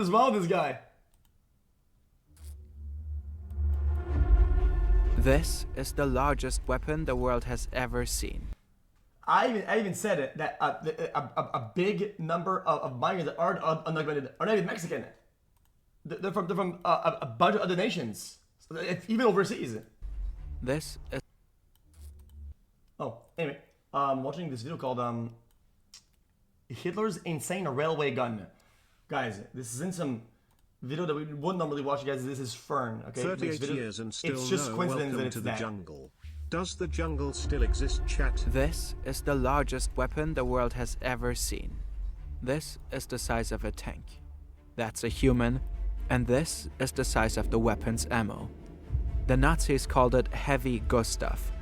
as well, this guy. This is the largest weapon the world has ever seen. I even said it that a big number of migrants that aren't undocumented are not even Mexican. They're from a bunch of other nations, even overseas. This is Oh, anyway, watching this video called Hitler's Insane Railway Gun. Guys, this isn't some video that we wouldn't normally watch, guys. This is Fern, okay? 38 years and still it's just no coincidence that welcome it's to the that. jungle. Does the jungle still exist, chat? This is the largest weapon the world has ever seen. This is the size of a tank. That's a human, and this is the size of the weapon's ammo. The Nazis called it Heavy Gustav.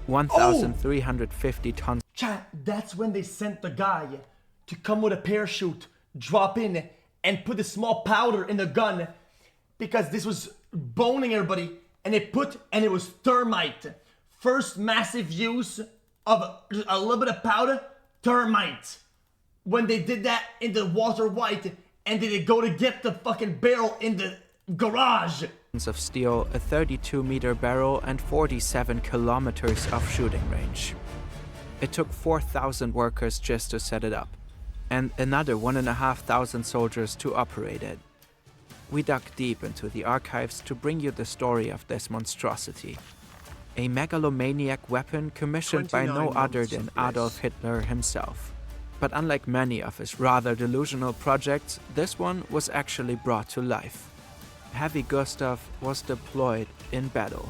1,350 tons. Chat, that's when they sent the guy to come with a parachute, drop in, and put the small powder in the gun because this was boning everybody, and it was thermite. First massive use of a little bit of powder, thermite. When they did that in the Walter White, and did it go to get the fucking barrel in the garage? Of steel, a 32-meter barrel, and 47 kilometers of shooting range. It took 4,000 workers just to set it up, and another 1,500 soldiers to operate it. We dug deep into the archives to bring you the story of this monstrosity. A megalomaniac weapon commissioned by no other than Adolf Hitler himself. But unlike many of his rather delusional projects, this one was actually brought to life. Heavy Gustav was deployed in battle.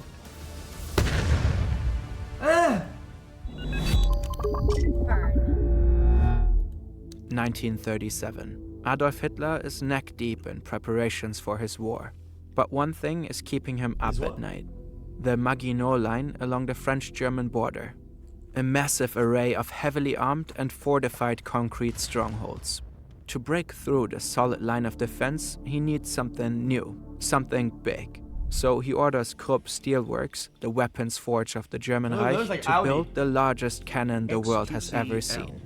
1937. Adolf Hitler is neck-deep in preparations for his war. But one thing is keeping him up at night. The Maginot Line along the French-German border. A massive array of heavily armed and fortified concrete strongholds. To break through the solid line of defense, he needs something new, something big. So he orders Krupp Steelworks, the weapons forge of the German Reich, to build the largest cannon the world has ever seen.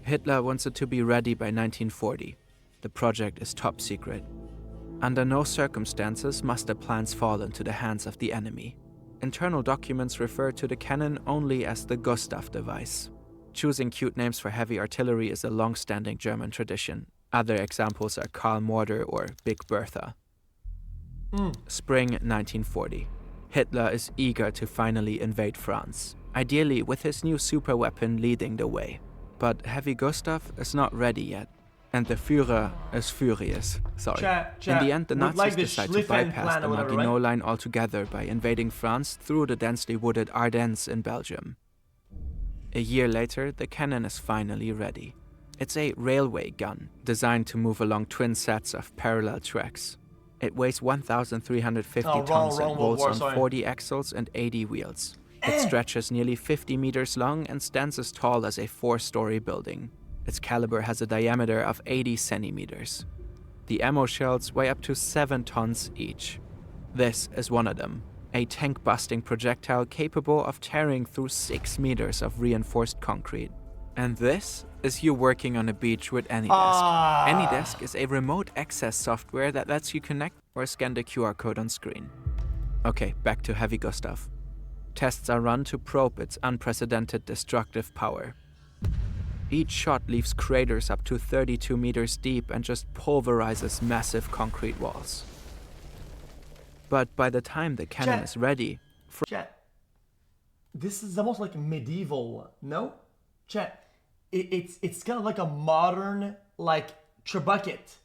Hitler wants it to be ready by 1940. The project is top secret. Under no circumstances must the plans fall into the hands of the enemy. Internal documents refer to the cannon only as the Gustav device. Choosing cute names for heavy artillery is a long-standing German tradition. Other examples are Karl Morder or Big Bertha. Spring 1940. Hitler is eager to finally invade France, ideally with his new superweapon leading the way. But Heavy Gustav is not ready yet, and the Führer is furious. In the end, the Nazis decide to bypass the Maginot Line altogether by invading France through the densely wooded Ardennes in Belgium. A year later, the cannon is finally ready. It's a railway gun, designed to move along twin sets of parallel tracks. It weighs 1,350 tons and rolls on 40 axles and 80 wheels. It stretches nearly 50 meters long and stands as tall as a 4-story building. Its caliber has a diameter of 80 centimeters. The ammo shells weigh up to 7 tons each. This is one of them, a tank-busting projectile capable of tearing through 6 meters of reinforced concrete. And this is you working on a beach with AnyDesk. AnyDesk is a remote access software that lets you connect or scan the QR code on screen. Okay, back to Heavy Gustav. Tests are run to probe its unprecedented destructive power. Each shot leaves craters up to 32 meters deep and just pulverizes massive concrete walls. But by the time the cannon is ready... Chat, this is almost like medieval, no? Chat, it's kind of like a modern, like, trebuchet.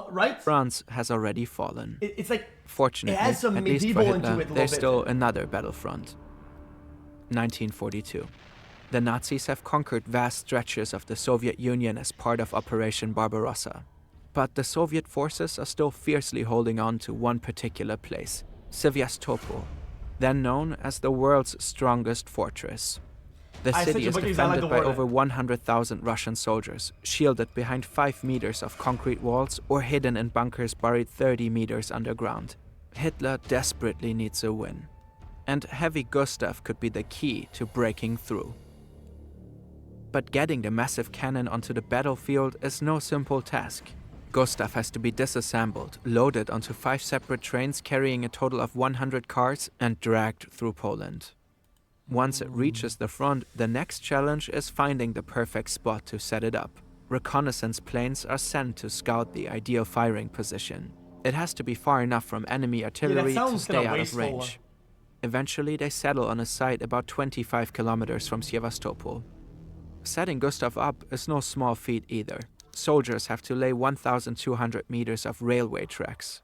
Right? France has already fallen. It's like... Fortunately, it has some at least for medieval Hitler, into it a there's little still bit. another battlefront. 1942. The Nazis have conquered vast stretches of the Soviet Union as part of Operation Barbarossa. But the Soviet forces are still fiercely holding on to one particular place, Sevastopol, then known as the world's strongest fortress. The city is defended by over 100,000 Russian soldiers, shielded behind 5 meters of concrete walls or hidden in bunkers buried 30 meters underground. Hitler desperately needs a win. And Heavy Gustav could be the key to breaking through. But getting the massive cannon onto the battlefield is no simple task. Gustav has to be disassembled, loaded onto 5 separate trains carrying a total of 100 cars, and dragged through Poland. Once it reaches the front, the next challenge is finding the perfect spot to set it up. Reconnaissance planes are sent to scout the ideal firing position. It has to be far enough from enemy artillery to stay out of range. Eventually, they settle on a site about 25 kilometers from Sevastopol. Setting Gustav up is no small feat either. Soldiers have to lay 1,200 meters of railway tracks.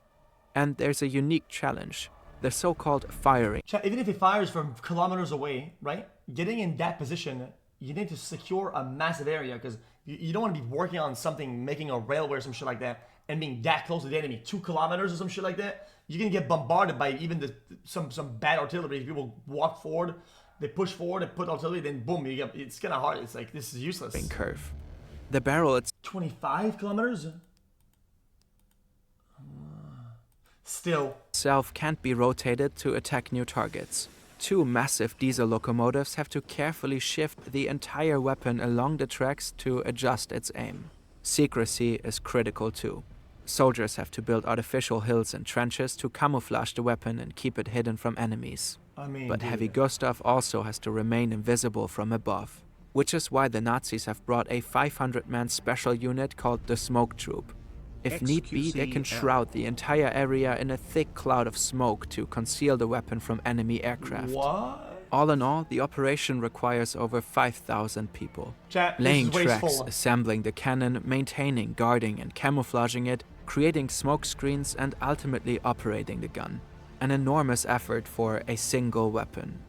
And there's a unique challenge, the so-called firing. Even if he fires from kilometers away, right? Getting in that position, you need to secure a massive area because you don't want to be working on something, making a railway or some shit like that, and being that close to the enemy, 2 kilometers or some shit like that. You're gonna get bombarded by even some bad artillery. People walk forward, they push forward, they put artillery, then boom, it's kind of hard. It's like, this is useless. Curve. The barrel, it's 25 kilometers? Still. Itself can't be rotated to attack new targets. 2 massive diesel locomotives have to carefully shift the entire weapon along the tracks to adjust its aim. Secrecy is critical too. Soldiers have to build artificial hills and trenches to camouflage the weapon and keep it hidden from enemies. But Heavy Gustav also has to remain invisible from above, which is why the Nazis have brought a 500-man special unit called the Smoke Troop. If need be, they can shroud the entire area in a thick cloud of smoke to conceal the weapon from enemy aircraft. What? All in all, the operation requires over 5,000 people. Laying tracks, assembling the cannon, maintaining, guarding and camouflaging it, creating smoke screens and ultimately operating the gun. An enormous effort for a single weapon.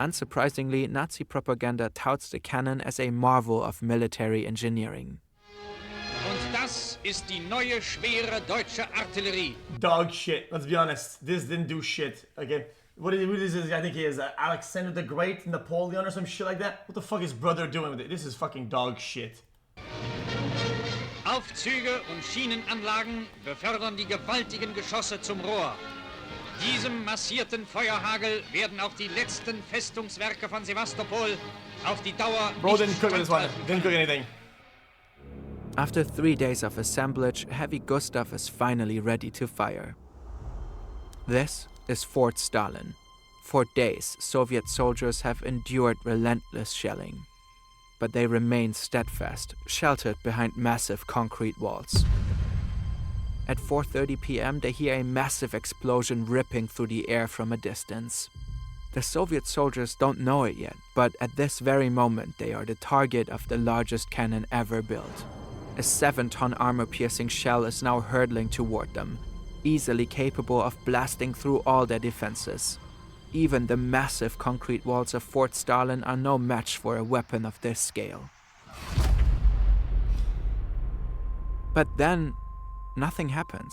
Unsurprisingly, Nazi propaganda touts the cannon as a marvel of military engineering. Und das ist die neue schwere deutsche Artillerie. Dog shit, let's be honest. This didn't do shit. Okay. What is this? I think he is Alexander the Great, Napoleon or some shit like that. What the fuck is brother doing with it? This is fucking dog shit. Aufzüge und Schienenanlagen befördern die gewaltigen Geschosse zum Rohr. Diesem massierten Feuerhagel werden auch die letzten Festungswerke von Sevastopol auf die Dauer Bro nicht didn't cook this one. standhalten. Didn't cook anything. After 3 days of assemblage, Heavy Gustav is finally ready to fire. This is Fort Stalin. For days, Soviet soldiers have endured relentless shelling. But they remain steadfast, sheltered behind massive concrete walls. At 4:30 p.m., they hear a massive explosion ripping through the air from a distance. The Soviet soldiers don't know it yet, but at this very moment, they are the target of the largest cannon ever built. A 7-ton armor-piercing shell is now hurtling toward them, easily capable of blasting through all their defenses. Even the massive concrete walls of Fort Stalin are no match for a weapon of this scale. But then, nothing happens.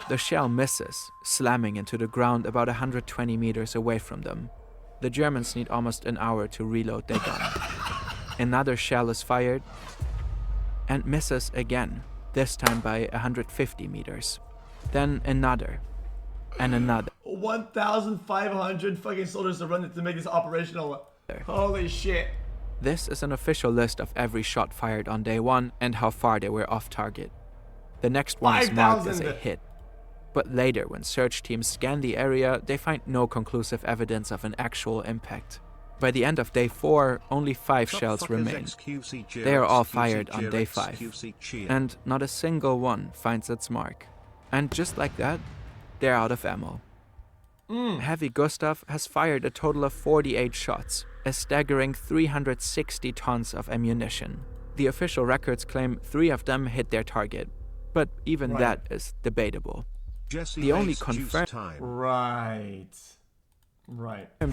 The shell misses, slamming into the ground about 120 meters away from them. The Germans need almost an hour to reload their gun. Another shell is fired and misses again, this time by 150 meters. Then another, and another. 1,500 fucking soldiers to run it to make this operational. Holy shit. This is an official list of every shot fired on day 1 and how far they were off target. The next one is marked as a hit. But later, when search teams scan the area, they find no conclusive evidence of an actual impact. By the end of day 4, only 5 shells remain. They are all fired on day 5. And not a single one finds its mark. And just like that, they're out of ammo. Heavy Gustav has fired a total of 48 shots, a staggering 360 tons of ammunition. The official records claim 3 of them hit their target, but even that is debatable. The only confirmed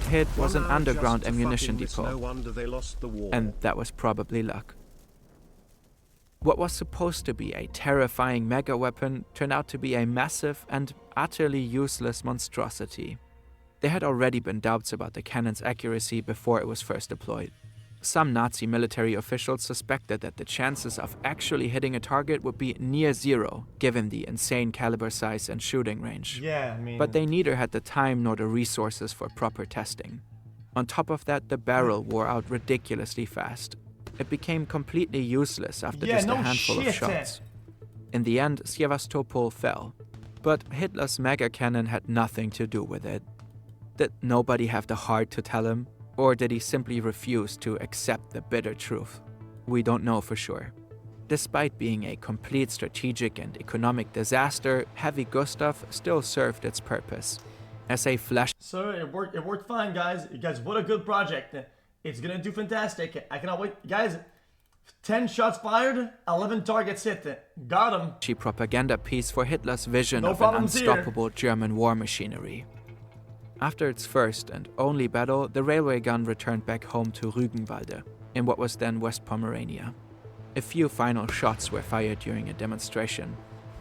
hit was an underground ammunition depot, and that was probably luck. What was supposed to be a terrifying mega weapon turned out to be a massive and utterly useless monstrosity. There had already been doubts about the cannon's accuracy before it was first deployed. Some Nazi military officials suspected that the chances of actually hitting a target would be near zero, given the insane caliber size and shooting range. But they neither had the time nor the resources for proper testing. On top of that, the barrel wore out ridiculously fast. It became completely useless after just a handful of shots. In the end, Sevastopol fell. But Hitler's mega cannon had nothing to do with it. Did nobody have the heart to tell him? Or did he simply refuse to accept the bitter truth? We don't know for sure. Despite being a complete strategic and economic disaster, Heavy Gustav still served its purpose. As a flash... So it worked fine, guys. Guys, what a good project. It's gonna do fantastic. I cannot wait. Guys, 10 shots fired, 11 targets hit. Got him. Propaganda piece for Hitler's vision No of an problems here. unstoppable German war machinery. After its first and only battle, the railway gun returned back home to Rügenwalde, in what was then West Pomerania. A few final shots were fired during a demonstration.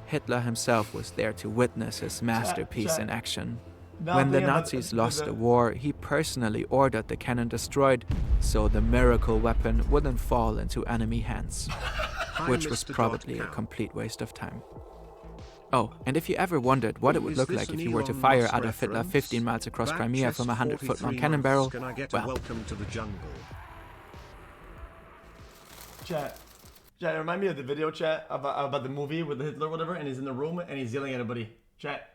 Hitler himself was there to witness his masterpiece in action. When the Nazis lost the war, he personally ordered the cannon destroyed, so the miracle weapon wouldn't fall into enemy hands, which was probably a complete waste of time. Oh, and if you ever wondered what it would look like if you were to fire Adolf Hitler 15 miles across Crimea from a 100-foot long cannon barrel, well, welcome to the jungle. Chat, remind me of the video, chat, about the movie with Hitler or whatever, and he's in the room and he's yelling at everybody. Chat,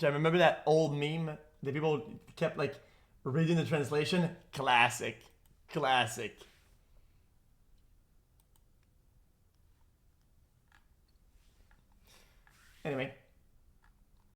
remember that old meme that people kept like reading the translation? Classic. Anyway.